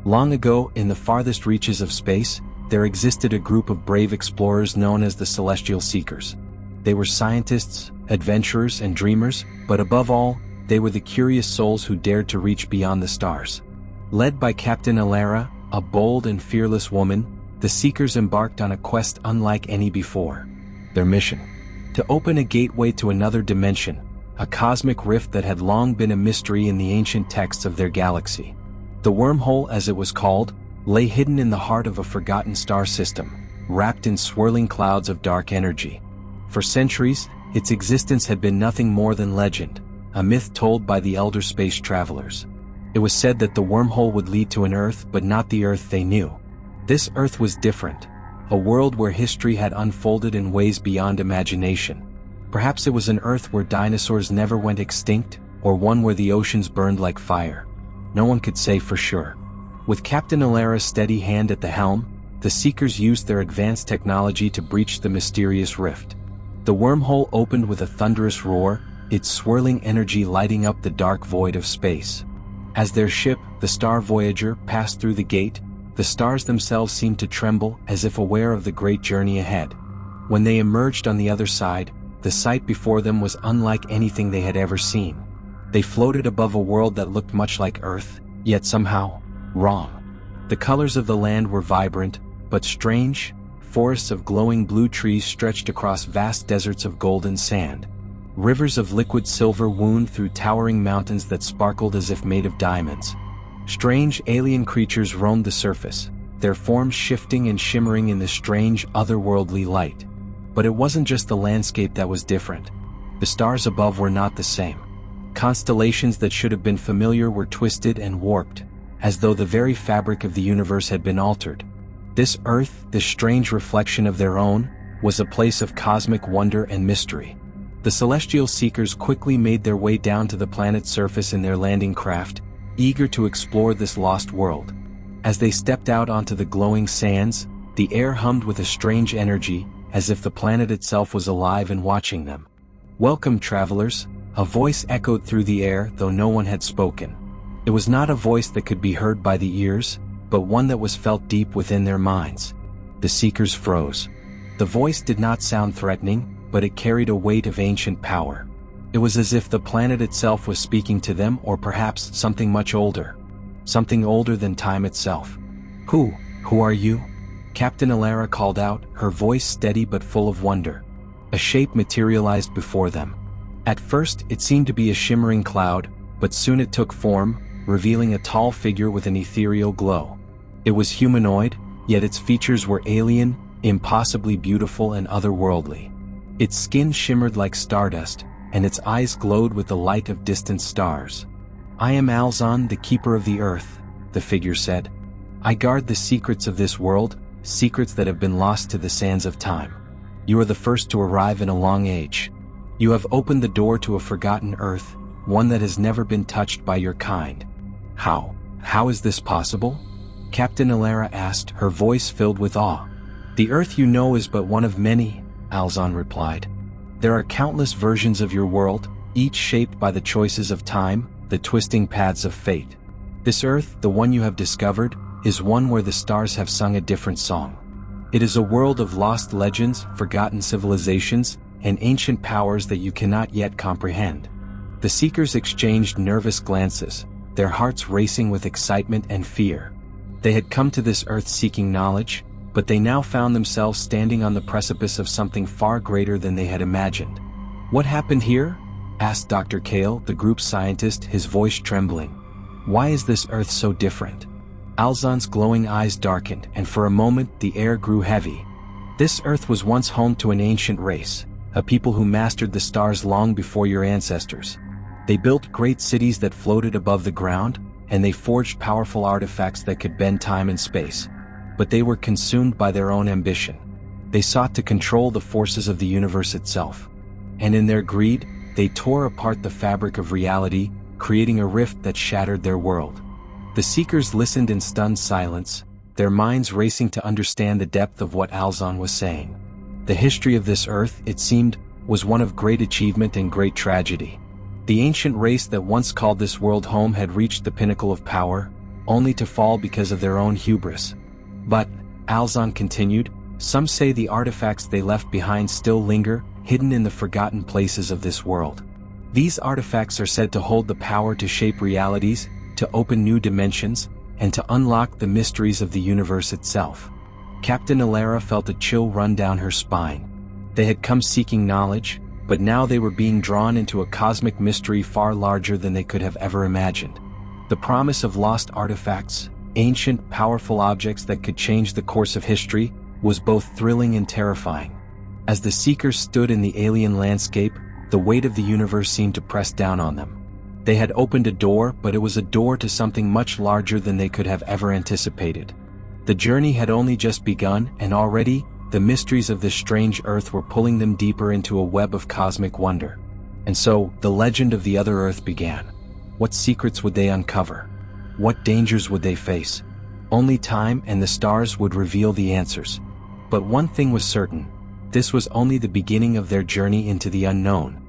Long ago, in the farthest reaches of space, there existed a group of brave explorers known as the Celestial Seekers. They were scientists, adventurers, and dreamers, but above all, they were the curious souls who dared to reach beyond the stars. Led by Captain Alara, a bold and fearless woman, the Seekers embarked on a quest unlike any before. Their mission: to open a gateway to another dimension, a cosmic rift that had long been a mystery in the ancient texts of their galaxy. The Wormhole, as it was called, lay hidden in the heart of a forgotten star system, wrapped in swirling clouds of dark energy. For centuries, its existence had been nothing more than legend, a myth told by the elder space travelers. It was said that the wormhole would lead to an Earth, but not the Earth they knew. This Earth was different, a world where history had unfolded in ways beyond imagination. Perhaps it was an Earth where dinosaurs never went extinct, or one where the oceans burned like fire. No one could say for sure. With Captain Alara's steady hand at the helm, the Seekers used their advanced technology to breach the mysterious rift. The wormhole opened with a thunderous roar, its swirling energy lighting up the dark void of space. As their ship, the Star Voyager, passed through the gate, the stars themselves seemed to tremble as if aware of the great journey ahead. When they emerged on the other side, the sight before them was unlike anything they had ever seen. They floated above a world that looked much like Earth, yet somehow wrong. The colors of the land were vibrant, but strange. Forests of glowing blue trees stretched across vast deserts of golden sand. Rivers of liquid silver wound through towering mountains that sparkled as if made of diamonds. Strange alien creatures roamed the surface, their forms shifting and shimmering in the strange, otherworldly light. But it wasn't just the landscape that was different. The stars above were not the same. Constellations that should have been familiar were twisted and warped, as though the very fabric of the universe had been altered. This Earth, this strange reflection of their own, was a place of cosmic wonder and mystery. The Celestial Seekers quickly made their way down to the planet's surface in their landing craft, eager to explore this lost world. As they stepped out onto the glowing sands, the air hummed with a strange energy, as if the planet itself was alive and watching them. "Welcome, travelers," a voice echoed through the air, though no one had spoken. It was not a voice that could be heard by the ears, but one that was felt deep within their minds. The Seekers froze. The voice did not sound threatening, but it carried a weight of ancient power. It was as if the planet itself was speaking to them, or perhaps something much older. Something older than time itself. Who are you?" Captain Alara called out, her voice steady but full of wonder. A shape materialized before them. At first, it seemed to be a shimmering cloud, but soon it took form, revealing a tall figure with an ethereal glow. It was humanoid, yet its features were alien, impossibly beautiful and otherworldly. Its skin shimmered like stardust, and its eyes glowed with the light of distant stars. "I am Alzon, the Keeper of the Earth," the figure said. "I guard the secrets of this world, secrets that have been lost to the sands of time. You are the first to arrive in a long age. You have opened the door to a forgotten Earth, one that has never been touched by your kind." How is this possible?" Captain Alara asked, her voice filled with awe. "The Earth you know is but one of many," Alzon replied. "There are countless versions of your world, each shaped by the choices of time, the twisting paths of fate. This Earth, the one you have discovered, is one where the stars have sung a different song. It is a world of lost legends, forgotten civilizations, and ancient powers that you cannot yet comprehend." The Seekers exchanged nervous glances, their hearts racing with excitement and fear. They had come to this Earth seeking knowledge, but they now found themselves standing on the precipice of something far greater than they had imagined. "What happened here?" asked Dr. Kale, the group's scientist, his voice trembling. "Why is this Earth so different?" Alzon's glowing eyes darkened, and for a moment the air grew heavy. "This Earth was once home to an ancient race, a people who mastered the stars long before your ancestors. They built great cities that floated above the ground, and they forged powerful artifacts that could bend time and space. But they were consumed by their own ambition. They sought to control the forces of the universe itself. And in their greed, they tore apart the fabric of reality, creating a rift that shattered their world." The Seekers listened in stunned silence, their minds racing to understand the depth of what Alzon was saying. The history of this Earth, it seemed, was one of great achievement and great tragedy. The ancient race that once called this world home had reached the pinnacle of power, only to fall because of their own hubris. But, Alzon continued, some say the artifacts they left behind still linger, hidden in the forgotten places of this world. These artifacts are said to hold the power to shape realities, to open new dimensions, and to unlock the mysteries of the universe itself. Captain Alara felt a chill run down her spine. They had come seeking knowledge, but now they were being drawn into a cosmic mystery far larger than they could have ever imagined. The promise of lost artifacts, ancient, powerful objects that could change the course of history, was both thrilling and terrifying. As the Seekers stood in the alien landscape, the weight of the universe seemed to press down on them. They had opened a door, but it was a door to something much larger than they could have ever anticipated. The journey had only just begun, and already, the mysteries of this strange Earth were pulling them deeper into a web of cosmic wonder. And so, the legend of the other Earth began. What secrets would they uncover? What dangers would they face? Only time and the stars would reveal the answers. But one thing was certain. This was only the beginning of their journey into the unknown.